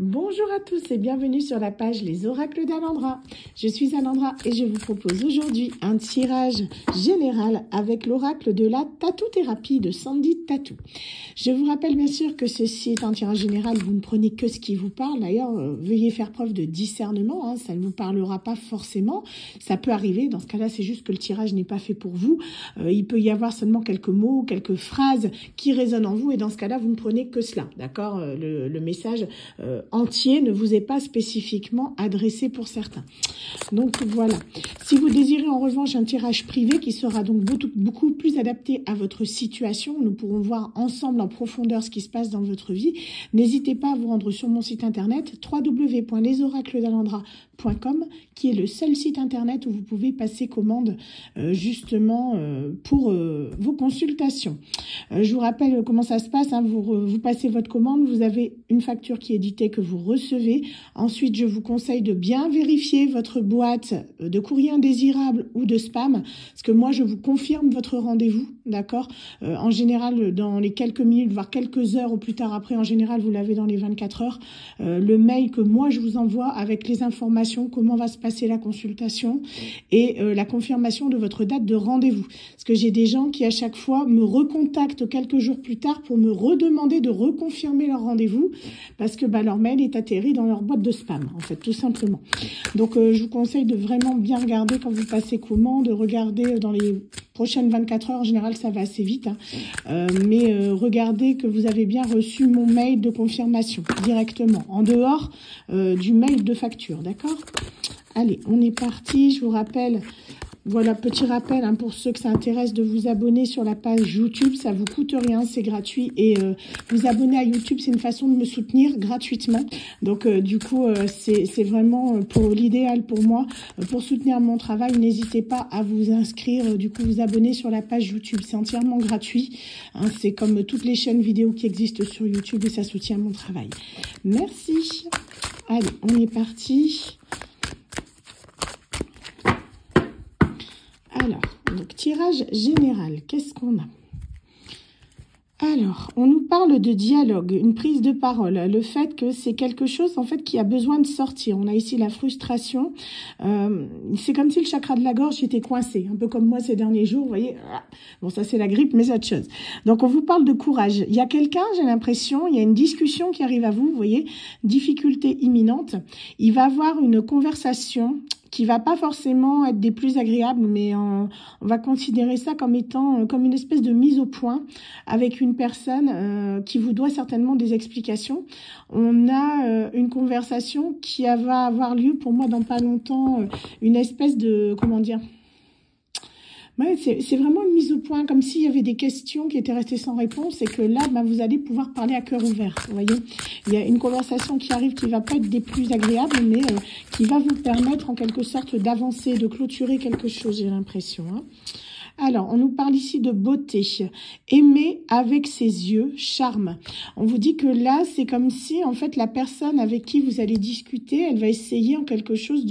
Bonjour à tous et bienvenue sur la page Les Oracles d'Alandra. Je suis Alandra et je vous propose aujourd'hui un tirage général avec l'oracle de la tatou-thérapie de Sandy Tattoo. Je vous rappelle bien sûr que ceci est un tirage général, vous ne prenez que ce qui vous parle. D'ailleurs, veuillez faire preuve de discernement, ça ne vous parlera pas forcément. Ça peut arriver, dans ce cas-là, c'est juste que le tirage n'est pas fait pour vous. Il peut y avoir seulement quelques mots, quelques phrases qui résonnent en vous et dans ce cas-là, vous ne prenez que cela, d'accord? Le message entier ne vous est pas spécifiquement adressé pour certains. Donc voilà. Si vous désirez en revanche un tirage privé qui sera donc beaucoup plus adapté à votre situation, nous pourrons voir ensemble en profondeur ce qui se passe dans votre vie. N'hésitez pas à vous rendre sur mon site internet www.lesoracledalandra.com qui est le seul site internet où vous pouvez passer commande justement pour vos consultations. Je vous rappelle comment ça se passe. Vous passez votre commande, vous avez une facture qui est éditée que vous recevez. Ensuite, je vous conseille de bien vérifier votre boîte de courrier indésirable ou de spam, parce que moi, je vous confirme votre rendez-vous, d'accord? En général, dans les quelques minutes, voire quelques heures ou plus tard après, en général, vous l'avez dans les 24 heures, le mail que moi, je vous envoie avec les informations, comment va se passer la consultation et la confirmation de votre date de rendez-vous. Parce que j'ai des gens qui, à chaque fois, me recontactent quelques jours plus tard pour me redemander de reconfirmer leur rendez-vous, parce que leur mail est atterri dans leur boîte de spam, en fait, tout simplement. Donc, je vous conseille de vraiment bien regarder quand vous passez commande, de regarder dans les prochaines 24 heures, en général, ça va assez vite, mais regardez que vous avez bien reçu mon mail de confirmation directement, en dehors du mail de facture, d'accord? Allez, on est parti, je vous rappelle... Voilà, petit rappel pour ceux que ça intéresse de vous abonner sur la page YouTube. Ça vous coûte rien, c'est gratuit. Et vous abonner à YouTube, c'est une façon de me soutenir gratuitement. Donc, du coup, c'est vraiment pour l'idéal pour moi. Pour soutenir mon travail, n'hésitez pas à vous inscrire, du coup, vous abonner sur la page YouTube. C'est entièrement gratuit. C'est comme toutes les chaînes vidéo qui existent sur YouTube et ça soutient mon travail. Merci. Allez, on est parti. Alors, donc tirage général, qu'est-ce qu'on a? Alors, on nous parle de dialogue, une prise de parole, le fait que c'est quelque chose en fait qui a besoin de sortir. On a ici la frustration, c'est comme si le chakra de la gorge était coincé, un peu comme moi ces derniers jours, vous voyez. Bon, ça c'est la grippe, mais autre chose. Donc on vous parle de courage. Il y a quelqu'un, j'ai l'impression, il y a une discussion qui arrive à vous, vous voyez, difficulté imminente. Il va avoir une conversation qui va pas forcément être des plus agréables, mais on va considérer ça comme étant comme une espèce de mise au point avec une personne qui vous doit certainement des explications. On a une conversation qui va avoir lieu pour moi dans pas longtemps, une espèce de, comment dire, ouais, c'est vraiment une mise au point, comme s'il y avait des questions qui étaient restées sans réponse et que là, vous allez pouvoir parler à cœur ouvert. Vous voyez, il y a une conversation qui arrive qui va pas être des plus agréables, mais qui va vous permettre en quelque sorte d'avancer, de clôturer quelque chose, j'ai l'impression. Alors, on nous parle ici de beauté. Aimer avec ses yeux, charme. On vous dit que là, c'est comme si, en fait, la personne avec qui vous allez discuter, elle va essayer en quelque sorte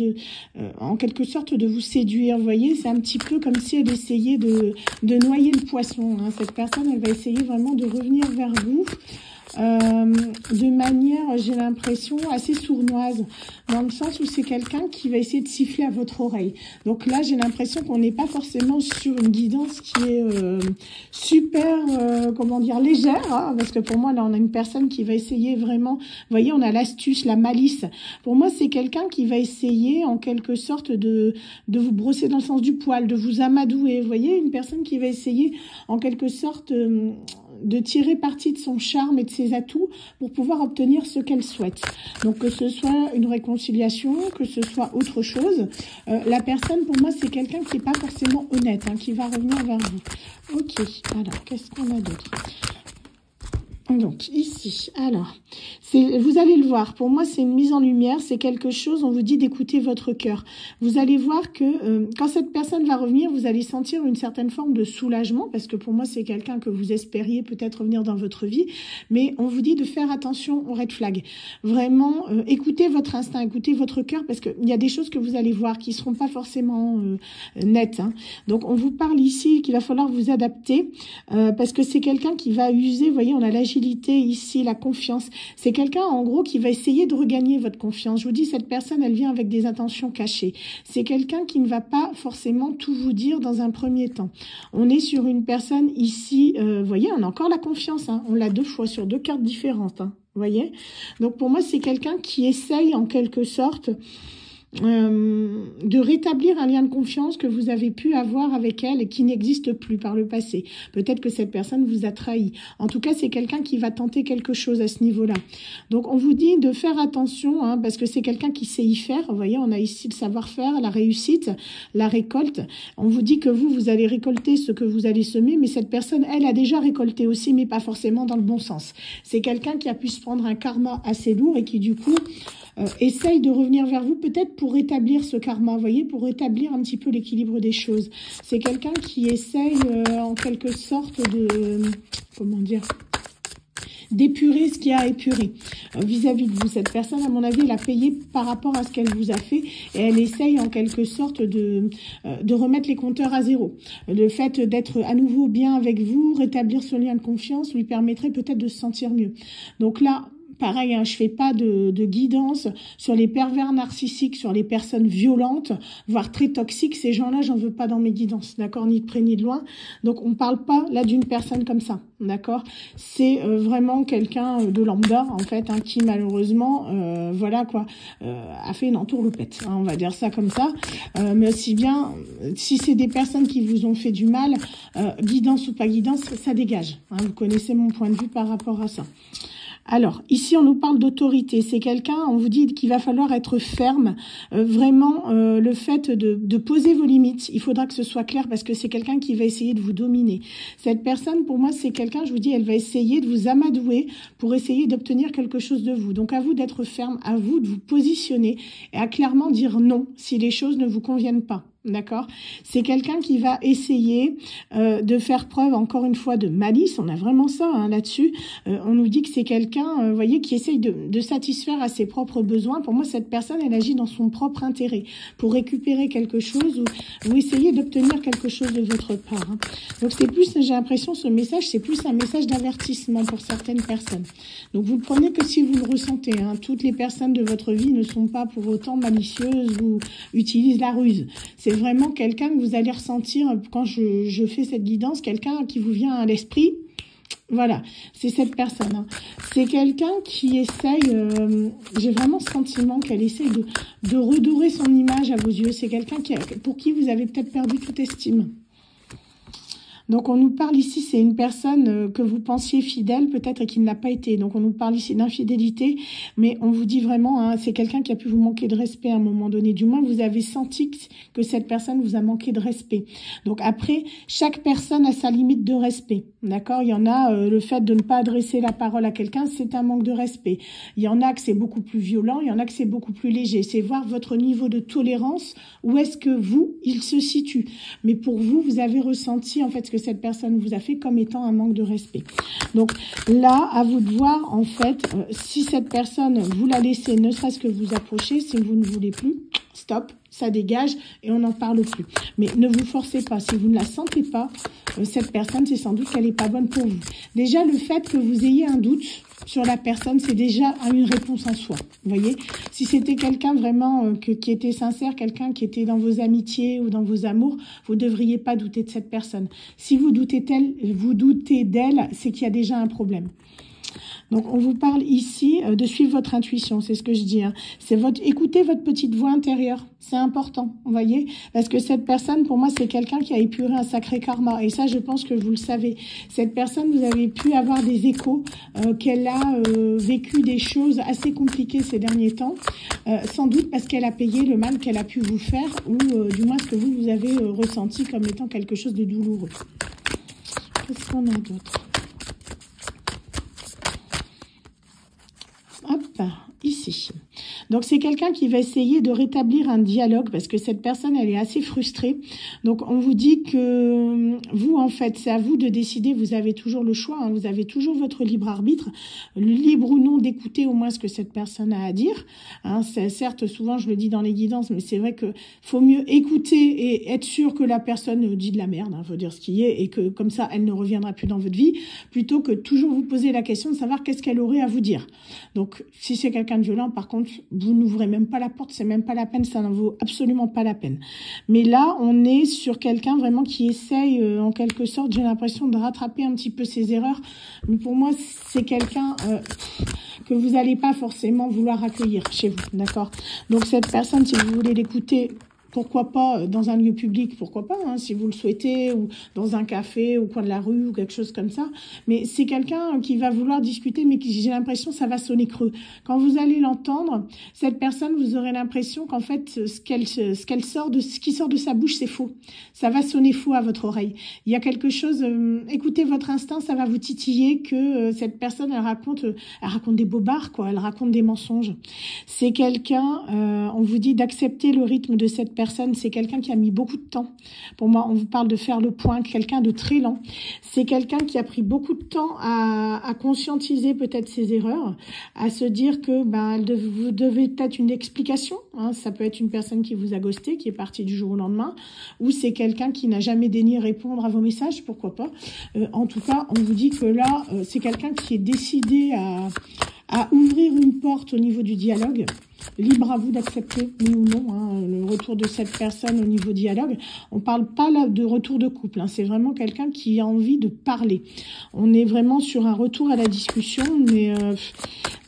de vous séduire. Vous voyez, c'est un petit peu comme si elle essayait de noyer le poisson. Cette personne, elle va essayer vraiment de revenir vers vous. De manière, j'ai l'impression, assez sournoise, dans le sens où c'est quelqu'un qui va essayer de siffler à votre oreille. Donc là, j'ai l'impression qu'on n'est pas forcément sur une guidance qui est super, comment dire, légère, parce que pour moi, là, on a une personne qui va essayer vraiment, vous voyez, on a l'astuce, la malice. Pour moi, c'est quelqu'un qui va essayer, en quelque sorte, de vous brosser dans le sens du poil, de vous amadouer. Vous voyez, une personne qui va essayer, en quelque sorte... de tirer parti de son charme et de ses atouts pour pouvoir obtenir ce qu'elle souhaite. Donc que ce soit une réconciliation, que ce soit autre chose, la personne pour moi c'est quelqu'un qui n'est pas forcément honnête, qui va revenir vers vous. Ok, alors qu'est-ce qu'on a d'autre ? Donc ici, alors, vous allez le voir, pour moi c'est une mise en lumière, c'est quelque chose, on vous dit d'écouter votre cœur. Vous allez voir que quand cette personne va revenir, vous allez sentir une certaine forme de soulagement, parce que pour moi c'est quelqu'un que vous espériez peut-être revenir dans votre vie, mais on vous dit de faire attention aux red flags. Vraiment, écoutez votre instinct, écoutez votre cœur, parce qu'il y a des choses que vous allez voir qui ne seront pas forcément nettes. Donc on vous parle ici qu'il va falloir vous adapter, parce que c'est quelqu'un qui va user, vous voyez, on a l'agilité tranquillité ici, la confiance. C'est quelqu'un, en gros, qui va essayer de regagner votre confiance. Je vous dis, cette personne, elle vient avec des intentions cachées. C'est quelqu'un qui ne va pas forcément tout vous dire dans un premier temps. On est sur une personne ici, vous voyez, on a encore la confiance, hein. On l'a 2 fois sur 2 cartes différentes, hein. Vous voyez? Donc pour moi, c'est quelqu'un qui essaye en quelque sorte de rétablir un lien de confiance que vous avez pu avoir avec elle et qui n'existe plus par le passé. Peut-être que cette personne vous a trahi. En tout cas, c'est quelqu'un qui va tenter quelque chose à ce niveau-là. Donc, on vous dit de faire attention, hein, parce que c'est quelqu'un qui sait y faire. Vous voyez, on a ici le savoir-faire, la réussite, la récolte. On vous dit que vous allez récolter ce que vous allez semer, mais cette personne, elle, a déjà récolté aussi, mais pas forcément dans le bon sens. C'est quelqu'un qui a pu se prendre un karma assez lourd et qui, du coup, essaye de revenir vers vous, peut-être pour rétablir ce karma, vous voyez, pour rétablir un petit peu l'équilibre des choses. C'est quelqu'un qui essaye en quelque sorte de, comment dire, d'épurer ce qui a épuré vis-à-vis de vous. Cette personne, à mon avis, elle a payé par rapport à ce qu'elle vous a fait et elle essaye en quelque sorte de remettre les compteurs à zéro. Le fait d'être à nouveau bien avec vous, rétablir ce lien de confiance, lui permettrait peut-être de se sentir mieux. Donc là, pareil, hein, je fais pas de guidance sur les pervers narcissiques, sur les personnes violentes, voire très toxiques. Ces gens-là, j'en veux pas dans mes guidances, d'accord, ni de près ni de loin. Donc, on parle pas là d'une personne comme ça, d'accord. C'est vraiment quelqu'un de lambda, en fait, hein, qui malheureusement, voilà quoi, a fait une entourloupette, hein, on va dire ça comme ça. Mais aussi bien, si c'est des personnes qui vous ont fait du mal, guidance ou pas guidance, ça dégage. Hein, vous connaissez mon point de vue par rapport à ça. Alors, ici, on nous parle d'autorité. C'est quelqu'un, on vous dit qu'il va falloir être ferme. Vraiment, le fait de poser vos limites, il faudra que ce soit clair parce que c'est quelqu'un qui va essayer de vous dominer. Cette personne, pour moi, c'est quelqu'un, je vous dis, elle va essayer de vous amadouer pour essayer d'obtenir quelque chose de vous. Donc, à vous d'être ferme, à vous de vous positionner et à clairement dire non si les choses ne vous conviennent pas. D'accord? C'est quelqu'un qui va essayer de faire preuve, encore une fois, de malice. On a vraiment ça hein, là-dessus. On nous dit que c'est quelqu'un, vous voyez, qui essaye de satisfaire à ses propres besoins. Pour moi, cette personne, elle agit dans son propre intérêt pour récupérer quelque chose ou essayer d'obtenir quelque chose de votre part. Hein. Donc, c'est plus, j'ai l'impression, ce message, c'est plus un message d'avertissement pour certaines personnes. Donc, vous le prenez que si vous le ressentez. Hein. Toutes les personnes de votre vie ne sont pas pour autant malicieuses ou utilisent la ruse. C'est vraiment quelqu'un que vous allez ressentir quand je fais cette guidance, quelqu'un qui vous vient à l'esprit. Voilà, c'est cette personne. Hein. C'est quelqu'un qui essaye, j'ai vraiment ce sentiment qu'elle essaye de redorer son image à vos yeux. C'est quelqu'un pour qui vous avez peut-être perdu toute estime. Donc, on nous parle ici, c'est une personne que vous pensiez fidèle, peut-être, et qui ne l'a pas été. Donc, on nous parle ici d'infidélité, mais on vous dit vraiment, hein, c'est quelqu'un qui a pu vous manquer de respect à un moment donné. Du moins, vous avez senti que cette personne vous a manqué de respect. Donc, après, chaque personne a sa limite de respect, d'accord? Il y en a, le fait de ne pas adresser la parole à quelqu'un, c'est un manque de respect. Il y en a que c'est beaucoup plus violent, il y en a que c'est beaucoup plus léger. C'est voir votre niveau de tolérance, où est-ce que il se situe. Mais pour vous, vous avez ressenti, en fait, ce que cette personne vous a fait comme étant un manque de respect. Donc là, à vous de voir, en fait, si cette personne, vous la laissez, ne serait-ce que vous approcher, si vous ne voulez plus, stop, ça dégage et on n'en parle plus. Mais ne vous forcez pas. Si vous ne la sentez pas, cette personne, c'est sans doute qu'elle n'est pas bonne pour vous. Déjà, le fait que vous ayez un doute sur la personne, c'est déjà une réponse en soi. Vous voyez, si c'était quelqu'un vraiment qui était sincère, quelqu'un qui était dans vos amitiés ou dans vos amours, vous ne devriez pas douter de cette personne. Si vous doutez d'elle, c'est qu'il y a déjà un problème. Donc, on vous parle ici de suivre votre intuition, c'est ce que je dis. Hein. C'est écoutez votre petite voix intérieure, c'est important, vous voyez, parce que cette personne, pour moi, c'est quelqu'un qui a épuré un sacré karma. Et ça, je pense que vous le savez. Cette personne, vous avez pu avoir des échos qu'elle a vécu des choses assez compliquées ces derniers temps, sans doute parce qu'elle a payé le mal qu'elle a pu vous faire, ou du moins ce que vous avez ressenti comme étant quelque chose de douloureux. Qu'est-ce qu'on a d'autre ? Hop, ici. Donc c'est quelqu'un qui va essayer de rétablir un dialogue parce que cette personne, elle est assez frustrée. Donc on vous dit que vous, en fait, c'est à vous de décider. Vous avez toujours le choix, hein, vous avez toujours votre libre arbitre, le libre ou non d'écouter au moins ce que cette personne a à dire. Hein, certes, souvent je le dis dans les guidances, mais c'est vrai que faut mieux écouter et être sûr que la personne dit de la merde, hein, faut dire ce qui est, et que comme ça, elle ne reviendra plus dans votre vie, plutôt que toujours vous poser la question de savoir qu'est-ce qu'elle aurait à vous dire. Donc, si c'est quelqu'un de violent, par contre, vous n'ouvrez même pas la porte, c'est même pas la peine, ça n'en vaut absolument pas la peine. Mais là, on est sur quelqu'un vraiment qui essaye, en quelque sorte, j'ai l'impression de rattraper un petit peu ses erreurs. Mais pour moi, c'est quelqu'un que vous n'allez pas forcément vouloir accueillir chez vous, d'accord? Donc, cette personne, si vous voulez l'écouter, pourquoi pas dans un lieu public, pourquoi pas, hein, si vous le souhaitez, ou dans un café, au coin de la rue, ou quelque chose comme ça. Mais c'est quelqu'un qui va vouloir discuter, mais qui, j'ai l'impression, ça va sonner creux. Quand vous allez l'entendre, cette personne, vous aurez l'impression qu'en fait, ce qui sort de sa bouche, c'est faux. Ça va sonner faux à votre oreille. Il y a quelque chose, écoutez votre instinct, ça va vous titiller que cette personne, elle raconte des bobards, quoi. Elle raconte des mensonges. C'est quelqu'un, on vous dit d'accepter le rythme de cette personne. C'est quelqu'un qui a mis beaucoup de temps. Pour moi, on vous parle de faire le point, quelqu'un de très lent. C'est quelqu'un qui a pris beaucoup de temps à conscientiser peut-être ses erreurs, à se dire que vous devez peut-être une explication. Hein. Ça peut être une personne qui vous a ghosté, qui est partie du jour au lendemain, ou c'est quelqu'un qui n'a jamais daigné répondre à vos messages, pourquoi pas. En tout cas, on vous dit que là, c'est quelqu'un qui est décidé à ouvrir une porte au niveau du dialogue. Libre à vous d'accepter, oui ou non, hein, le retour de cette personne au niveau dialogue. On parle pas là de retour de couple, hein, c'est vraiment quelqu'un qui a envie de parler. On est vraiment sur un retour à la discussion, mais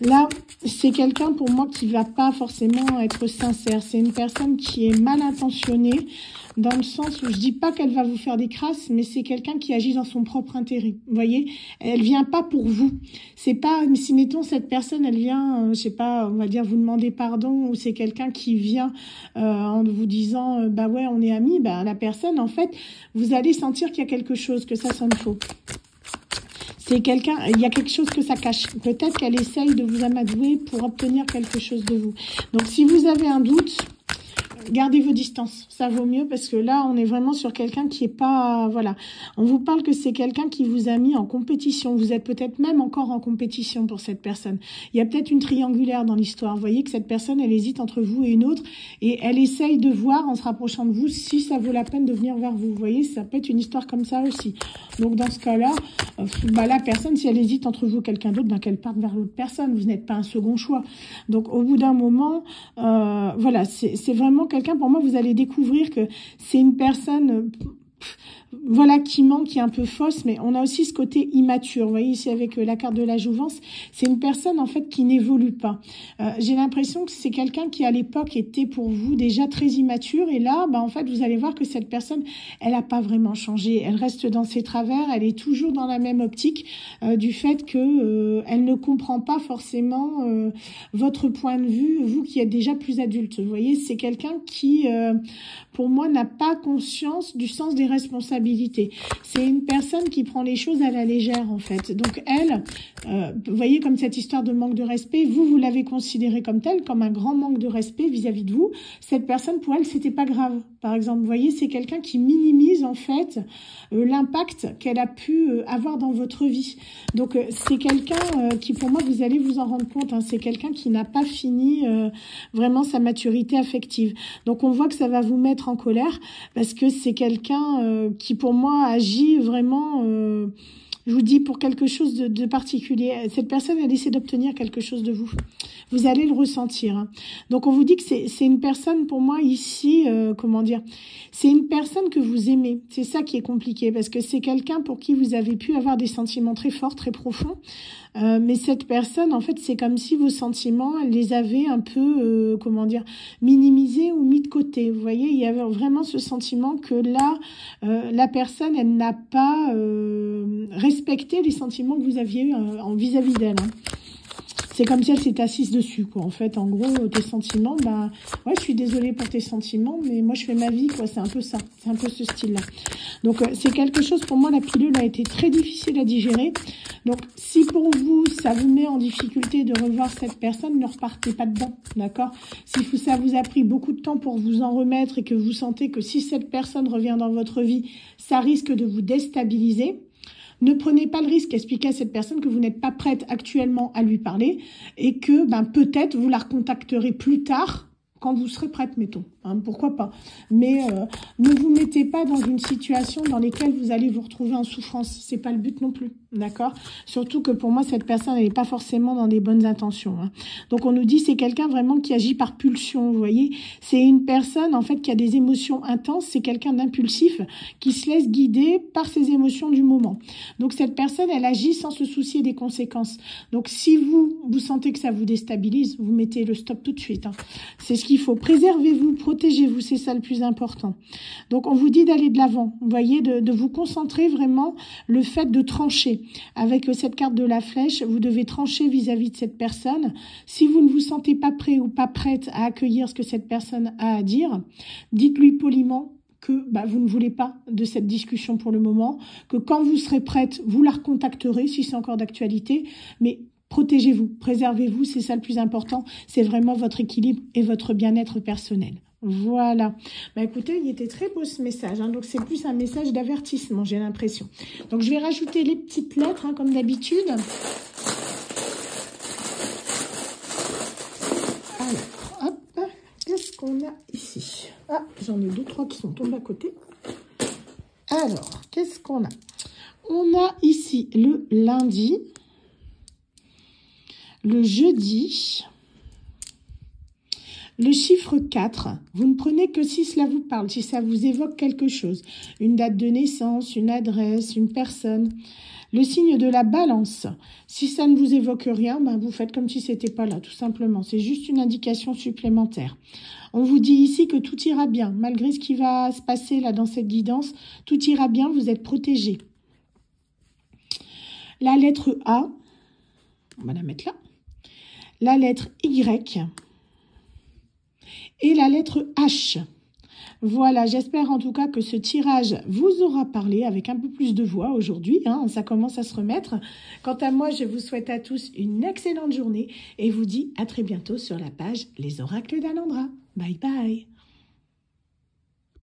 là, c'est quelqu'un pour moi qui va pas forcément être sincère. C'est une personne qui est mal intentionnée, dans le sens où je dis pas qu'elle va vous faire des crasses, mais c'est quelqu'un qui agit dans son propre intérêt. Vous voyez, elle vient pas pour vous. C'est pas, si mettons cette personne, elle vient, je sais pas, on va dire vous demander pardon, ou c'est quelqu'un qui vient en vous disant, bah ouais, on est amis, bah la personne, en fait, vous allez sentir qu'il y a quelque chose, que ça sonne faux. C'est quelqu'un, il y a quelque chose que ça cache. Peut-être qu'elle essaye de vous amadouer pour obtenir quelque chose de vous. Donc, si vous avez un doute, gardez vos distances, ça vaut mieux parce que là, on est vraiment sur quelqu'un qui est pas... Voilà, on vous parle que c'est quelqu'un qui vous a mis en compétition. Vous êtes peut-être même encore en compétition pour cette personne. Il y a peut-être une triangulaire dans l'histoire. Vous voyez que cette personne, elle hésite entre vous et une autre et elle essaye de voir, en se rapprochant de vous, si ça vaut la peine de venir vers vous. Vous voyez, ça peut être une histoire comme ça aussi. Donc, dans ce cas-là, la personne, si elle hésite entre vous et quelqu'un d'autre, qu'elle parte vers l'autre personne. Vous n'êtes pas un second choix. Donc, au bout d'un moment, voilà, c'est vraiment quelqu'un, pour moi, vous allez découvrir que c'est une personne... voilà, qui ment, qui est un peu fausse, mais on a aussi ce côté immature. Vous voyez ici avec la carte de la jouvence, c'est une personne en fait qui n'évolue pas. J'ai l'impression que c'est quelqu'un qui à l'époque était pour vous déjà très immature et là, en fait, vous allez voir que cette personne, elle n'a pas vraiment changé. Elle reste dans ses travers, elle est toujours dans la même optique du fait que elle ne comprend pas forcément votre point de vue, vous qui êtes déjà plus adulte. Vous voyez, c'est quelqu'un qui, pour moi, n'a pas conscience du sens des responsabilités. C'est une personne qui prend les choses à la légère, en fait. Donc, elle, vous voyez, comme cette histoire de manque de respect, vous l'avez considérée comme telle, comme un grand manque de respect vis-à-vis de vous. Cette personne, pour elle, c'était pas grave. Par exemple, vous voyez, c'est quelqu'un qui minimise, en fait, l'impact qu'elle a pu avoir dans votre vie. Donc, c'est quelqu'un qui, pour moi, vous allez vous en rendre compte, hein, c'est quelqu'un qui n'a pas fini vraiment sa maturité affective. Donc, on voit que ça va vous mettre en colère parce que c'est quelqu'un qui, pour moi, agit vraiment... je vous dis, pour quelque chose de particulier. Cette personne, elle essaie d'obtenir quelque chose de vous. Vous allez le ressentir. Hein. Donc, on vous dit que c'est une personne, pour moi, ici, comment dire, c'est une personne que vous aimez. C'est ça qui est compliqué, parce que c'est quelqu'un pour qui vous avez pu avoir des sentiments très forts, très profonds. Mais cette personne, en fait, c'est comme si vos sentiments, elle les avait un peu, comment dire, minimisés ou mis de côté. Vous voyez, il y avait vraiment ce sentiment que là, la personne, elle n'a pas respecté les sentiments que vous aviez eu vis-à-vis d'elle. Hein. C'est comme si elle s'est assise dessus, quoi. En fait, en gros, tes sentiments, bah, ouais, je suis désolée pour tes sentiments, mais moi, je fais ma vie, quoi. C'est un peu ça. C'est un peu ce style-là. Donc, c'est quelque chose, pour moi, la pilule a été très difficile à digérer. Donc, si pour vous, ça vous met en difficulté de revoir cette personne, ne repartez pas dedans, d'accord? Si ça vous a pris beaucoup de temps pour vous en remettre et que vous sentez que si cette personne revient dans votre vie, ça risque de vous déstabiliser, ne prenez pas le risque, expliquez à cette personne que vous n'êtes pas prête actuellement à lui parler et que ben, peut-être vous la recontacterez plus tard quand vous serez prête, mettons. Hein, pourquoi pas. Mais ne vous mettez pas dans une situation dans laquelle vous allez vous retrouver en souffrance. C'est pas le but non plus, d'accord? Surtout que pour moi, cette personne, elle n'est pas forcément dans des bonnes intentions. Hein. Donc, on nous dit c'est quelqu'un vraiment qui agit par pulsion, vous voyez? C'est une personne, en fait, qui a des émotions intenses. C'est quelqu'un d'impulsif qui se laisse guider par ses émotions du moment. Donc, cette personne, elle agit sans se soucier des conséquences. Donc, si vous sentez que ça vous déstabilise, vous mettez le stop tout de suite. Hein. C'est ce qu'il faut. Préservez-vous, protégez-vous, c'est ça le plus important. Donc, on vous dit d'aller de l'avant, vous voyez, de vous concentrer vraiment le fait de trancher. Avec cette carte de la flèche, vous devez trancher vis-à-vis de cette personne. Si vous ne vous sentez pas prêt ou pas prête à accueillir ce que cette personne a à dire, dites-lui poliment que bah, vous ne voulez pas de cette discussion pour le moment, que quand vous serez prête, vous la recontacterez si c'est encore d'actualité, mais protégez-vous, préservez-vous, c'est ça le plus important, c'est vraiment votre équilibre et votre bien-être personnel. Voilà. Bah écoutez, il était très beau ce message, hein, donc c'est plus un message d'avertissement, j'ai l'impression. Donc je vais rajouter les petites lettres, hein, comme d'habitude. Alors, hop, qu'est-ce qu'on a ici? Ah, j'en ai 2, 3 qui sont tombés à côté. Alors, qu'est-ce qu'on a? On a ici le lundi, le jeudi, le chiffre 4, vous ne prenez que si cela vous parle, si ça vous évoque quelque chose. Une date de naissance, une adresse, une personne. Le signe de la balance, si ça ne vous évoque rien, ben vous faites comme si c'était pas là, tout simplement. C'est juste une indication supplémentaire. On vous dit ici que tout ira bien. Malgré ce qui va se passer là dans cette guidance, tout ira bien, vous êtes protégé. La lettre A, on va la mettre là. La lettre Y. Et la lettre H. Voilà, j'espère en tout cas que ce tirage vous aura parlé avec un peu plus de voix aujourd'hui. Hein, ça commence à se remettre. Quant à moi, je vous souhaite à tous une excellente journée et vous dis à très bientôt sur la page Les Oracles d'Alendra. Bye bye.